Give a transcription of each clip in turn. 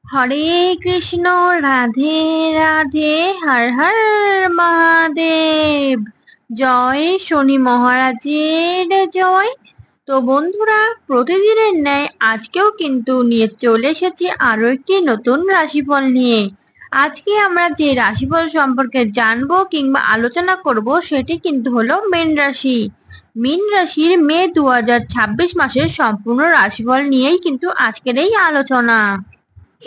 হরে কৃষ্ণ, রাধে রাধে, হর হর মহাদেব। জয় শনি মহারাজের জয়। তো বন্ধুরা, প্রতিদিনের ন্যায় আজকেও কিন্তু নিয়ে চলে এসেছি আরো একটি নতুন রাশিফল নিয়ে। আজকে আমরা যে রাশিফল সম্পর্কে জানবো কিংবা আলোচনা করব সেটি কিন্তু হলো মীন রাশি। মীন রাশির মে 2026 মাসের সম্পূর্ণ রাশিফল নিয়েই কিন্তু আজকের এই আলোচনা।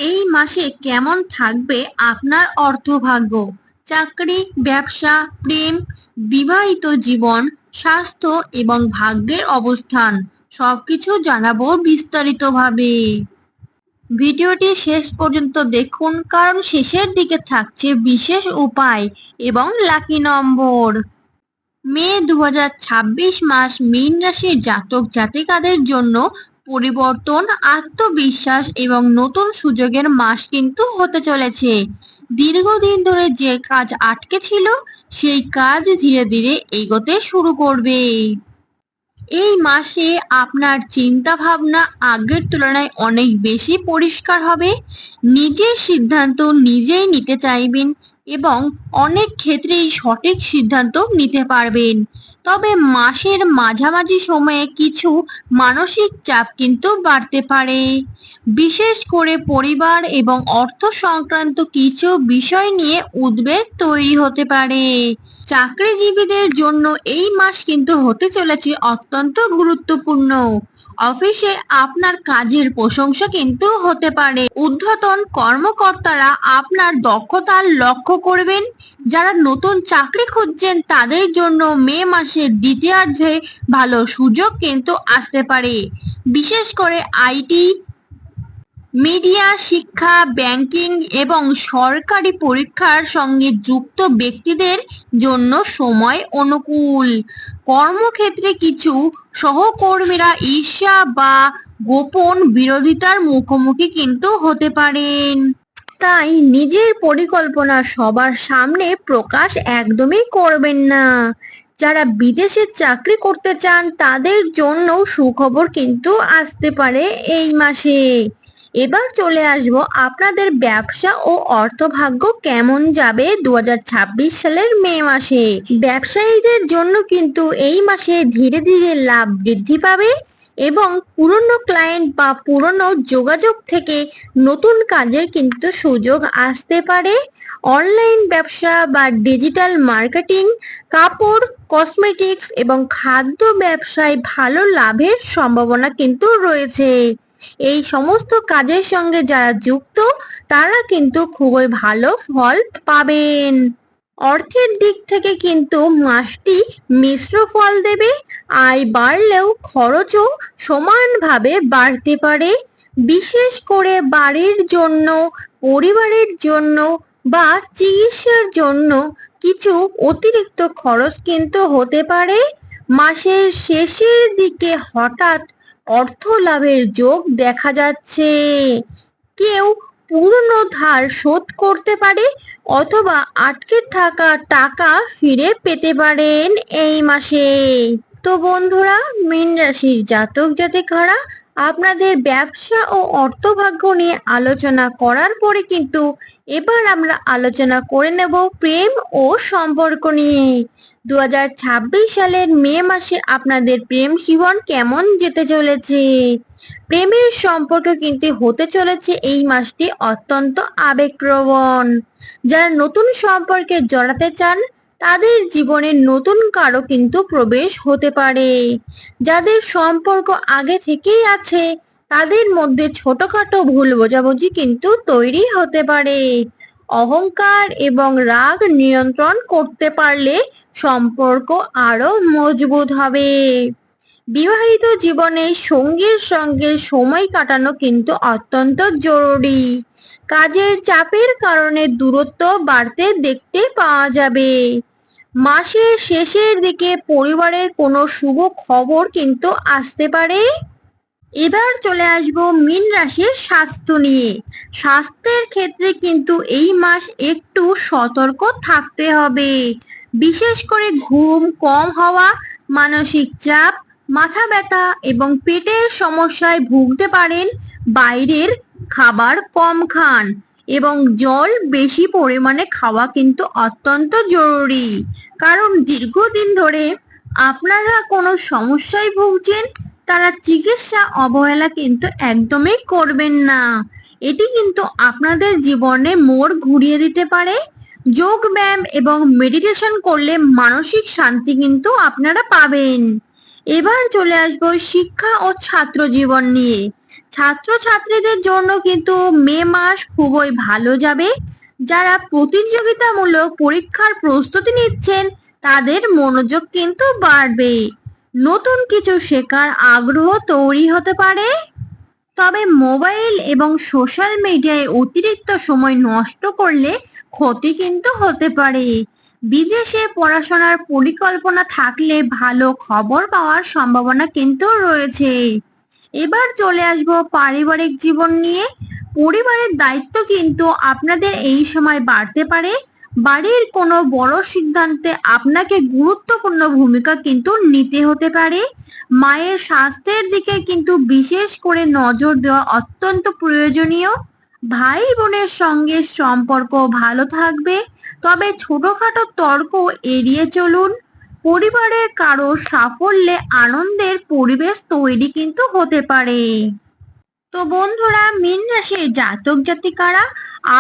এই মাসে কেমন থাকবে আপনার অর্থভাগ্য, চাকরি, ব্যবসা, প্রেম, বিবাহিত জীবন, স্বাস্থ্য এবং ভাগ্যের অবস্থান সবকিছু জানাবো বিস্তারিতভাবে। ভিডিওটি শেষ পর্যন্ত দেখুন, কারণ শেষের দিকে থাকছে বিশেষ উপায় এবং লাকি নম্বর। মে 2026 মাস মীন রাশির জাতক জাতিকাদের জন্য পরিবর্তন, আত্মবিশ্বাস এবং নতুন সুযোগের মাস কিন্তু হতে চলেছে। দীর্ঘদিন ধরে যে কাজ আটকে ছিল সেই কাজ ধীরে ধীরে এগোতে শুরু করবে। এই মাসে আপনার চিন্তা ভাবনা আগের তুলনায় অনেক বেশি পরিষ্কার হবে। নিজের সিদ্ধান্ত নিজেই নিতে চাইবেন এবং অনেক ক্ষেত্রেই সঠিক সিদ্ধান্ত নিতে পারবেন। তবে মাসের মাঝামাঝি সময়ে কিছু মানসিক চাপ কিন্তু বাড়তে পারে, বিশেষ করে পরিবার এবং অর্থ সংক্রান্ত কিছু বিষয় নিয়ে উদ্বেগ তৈরি হতে পারে। চাকরিজীবীদের জন্য এই মাস কিন্তু হতে চলেছে অত্যন্ত গুরুত্বপূর্ণ। অফিসে আপনার কাজের প্রশংসা কিন্তু হতে পারে। ঊর্ধ্বতন কর্মকর্তারা আপনার দক্ষতার লক্ষ্য করবেন। যারা নতুন চাকরি খুঁজছেন তাদের জন্য মে মাসের দ্বিতীয়ার্ধে ভালো সুযোগ কিন্তু আসতে পারে। বিশেষ করে আইটি, মিডিয়া, শিক্ষা, ব্যাংকিং এবং সরকারি পরীক্ষার সঙ্গে যুক্ত ব্যক্তিদের জন্য সময় অনুকূল। কর্মক্ষেত্রে কিছু সহকর্মীরা ঈর্ষা বা গোপন বিরোধিতার মুখোমুখি কিন্তু হতে পারেন। তাই নিজের পরিকল্পনা সবার সামনে প্রকাশ একদমই করবেন না। যারা বিদেশে চাকরি করতে চান তাদের জন্য সুখবর কিন্তু আসতে পারে এই মাসে। এবার চলে আসবো আপনাদের ব্যবসা ও অর্থভাগ্য কেমন যাবে 2026 সালের মে মাসে। ব্যবসায়ীদের জন্য কিন্তু এই মাসে ধীরে ধীরে লাভ বৃদ্ধি পাবে এবং পুরনো ক্লায়েন্ট বা পুরনো যোগাযোগ থেকে নতুন কাজের কিন্তু সুযোগ আসতে পারে। অনলাইন ব্যবসা বা ডিজিটাল মার্কেটিং, কাপড়, কসমেটিক্স এবং খাদ্য ব্যবসায় ভালো লাভের সম্ভাবনা কিন্তু রয়েছে। এই সমস্ত কাজের সঙ্গে যারা যুক্ত তারা কিন্তু খুবই ভালো ফল পাবেন। অর্থের দিক থেকে কিন্তু মাসটি মিশ্র ফল দেবে। আয় বাড়লেও খরচও সমানভাবে বাড়তে পারে। বিশেষ করে বাড়ির জন্য, পরিবারের জন্য বা চিকিৎসার জন্য কিছু অতিরিক্ত খরচ কিন্তু হতে পারে। মাসের শেষের দিকে হঠাৎ অর্থ লাভের যোগ দেখা যাচ্ছে। কেউ পুরনো ধার শোধ করতে পারে অথবা আটকে থাকা টাকা ফিরে পেতে পারেন এই মাসে। তো বন্ধুরা, মীন রাশির জাতক জাতিকারা আপনাদের ব্যবসা ও অর্থভাগ্য নিয়ে আলোচনা করার পরে কিন্তু এবার আমরা আলোচনা করে নেব প্রেম ও সম্পর্ক নিয়ে। 2026 সালের মে মাসে আপনাদের প্রেম জীবন কেমন যেতে চলেছে। প্রেমের সম্পর্ক কিন্তু হতে চলেছে এই মাসটি অত্যন্ত আবেগপ্রবণ। যারা নতুন সম্পর্কে জড়াতে চান তাদের জীবনে নতুন কারো কিন্তু প্রবেশ হতে পারে। যাদের সম্পর্ক আগে থেকেই আছে তাদের মধ্যে ছোটখাটো ভুল বোঝাবুঝি কিন্তু তৈরি হতে পারে। অহংকার এবং রাগ নিয়ন্ত্রণ করতে পারলে সম্পর্ক আরো মজবুত হবে। বিবাহিত জীবনে সঙ্গীর সঙ্গে সময় কাটানো কিন্তু অত্যন্ত জরুরি। কাজের চাপের কারণে দূরত্ব বাড়তে দেখতে পাওয়া যাবে। মাসের শেষের দিকে পরিবারের কোনো শুভ খবর কিন্তু আসতে পারে। এবার চলে আসবো মীন রাশির স্বাস্থ্য নিয়ে। স্বাস্থ্যের ক্ষেত্রে কিন্তু এই মাস একটু সতর্ক থাকতে হবে। বিশেষ করে ঘুম কম হওয়া, মানসিক চাপ, মাথা ব্যথা এবং পেটের সমস্যায় ভুগতে পারেন। বাইরের খাবার কম খান এবং জল বেশি পরিমাণে খাওয়া কিন্তু অত্যন্ত জরুরি। কারণ দীর্ঘদিন ধরে আপনারা কোনো সমস্যায় ভুগছেন, তারা চিকিৎসা অবহেলা কিন্তু একদমই করবেন না। এটি কিন্তু আপনাদের জীবনে মোড় ঘুরিয়ে দিতে পারে। যোগ ব্যায়াম এবং মেডিটেশন করলে মানসিক শান্তি কিন্তু আপনারা পাবেন। এবার চলে আসবো শিক্ষা ও ছাত্র জীবন নিয়ে। ছাত্রছাত্রীদের জন্য কিন্তু মে মাস খুবই ভালো যাবে। যারা প্রতিযোগিতামূলক পরীক্ষার প্রস্তুতি নিচ্ছেন তাদের মনোযোগ কিন্তু বাড়বে। নতুন কিছু শেখার আগ্রহ তৈরি হতে পারে। তবে মোবাইল এবং সোশ্যাল মিডিয়ায় অতিরিক্ত সময় নষ্ট করলে ক্ষতি কিন্তু হতে পারে। বিদেশে পড়াশোনার পরিকল্পনা থাকলে ভালো খবর পাওয়ার সম্ভাবনা কিন্তু রয়েছে। এবার চলে আসবো পারিবারিক জীবন নিয়ে। পরিবারের দায়িত্ব কিন্তু আপনাদের এই সময় বাড়তে পারে। বাড়ির কোনো বড় সিদ্ধান্তে আপনাকে গুরুত্বপূর্ণ ভূমিকা কিন্তু নিতে হতে পারে। মায়ের স্বাস্থ্যের দিকে কিন্তু বিশেষ করে নজর দেওয়া অত্যন্ত প্রয়োজনীয়। ভাই বোনের সঙ্গে সম্পর্ক ভালো থাকবে, তবে ছোটখাটো তর্ক এড়িয়ে চলুন। পরিবারের কারো সাফল্যে আনন্দের পরিবেশ তৈরি কিন্তু হতে পারে। তো বন্ধুরা, মীন রাশির জাতক জাতিকারা,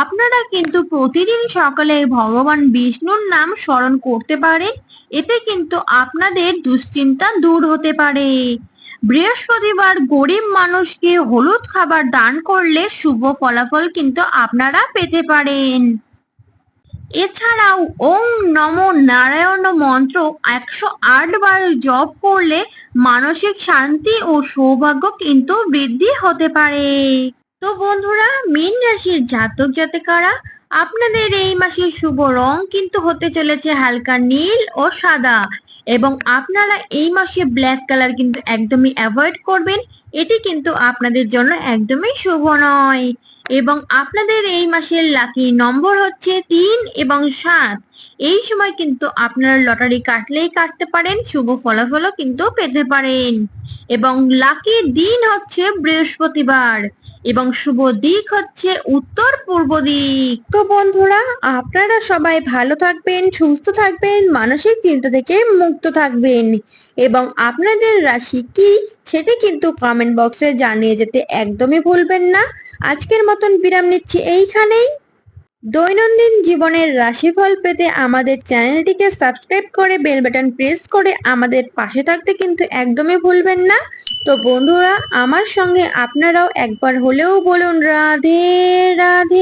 আপনারা কিন্তু প্রতিদিন সকালে ভগবান বিষ্ণুর নাম স্মরণ করতে পারেন। এতে কিন্তু আপনাদের দুশ্চিন্তা দূর হতে পারে। বৃহস্পতিবার গরিব মানুষকে হলুদ খাবার দান করলে শুভ ফলাফল কিন্তু আপনারা পেতে পারেন। এছাড়াও ওং নমো নারায়ণ মন্ত্র 108 বার জপ করলে মানসিক শান্তি ও সৌভাগ্য কিন্তু বৃদ্ধি হতে পারে। তো বন্ধুরা, মীন রাশির জাতক জাতিকারা, আপনাদের এই মাসের শুভ রং কিন্তু হতে চলেছে হালকা নীল ও সাদা, এবং আপনারা এই মাসে ব্ল্যাক কালার কিন্তু একদমই অ্যাভয়েড করবেন। এটি কিন্তু আপনাদের জন্য একদমই শুভ নয়। এবং আপনাদের এই মাসের লাকি নম্বর হচ্ছে 3 এবং 7। এই সময় কিন্তু আপনারা লটারি কাটলেই কাটতে পারেন, শুভ ফলাফলও কিন্তু পেতে পারেন। এবং লাকি দিন হচ্ছে বৃহস্পতিবার, এবং শুভ দিক হচ্ছে উত্তর পূর্ব দিক। তো বন্ধুরা, আপনারা সবাই ভালো থাকবেন, সুস্থ থাকবেন, মানসিক চিন্তা থেকে মুক্ত থাকবেন। এবং আপনাদের রাশি কি সেটা কিন্তু কমেন্ট বক্সে জানিয়ে যেতে একদমই ভুলবেন না। আজকের মতন বিরাম নিচ্ছি এইখানেই। দৈনন্দিন জীবনের রাশিফল পেতে আমাদের চ্যানেলটিকে সাবস্ক্রাইব করে বেল বাটন প্রেস করে আমাদের পাশে থাকতে কিন্তু একদমই ভুলবেন না। তো বন্ধুরা, আমার সঙ্গে আপনারাও একবার হলেও বলুন রাধে রাধে।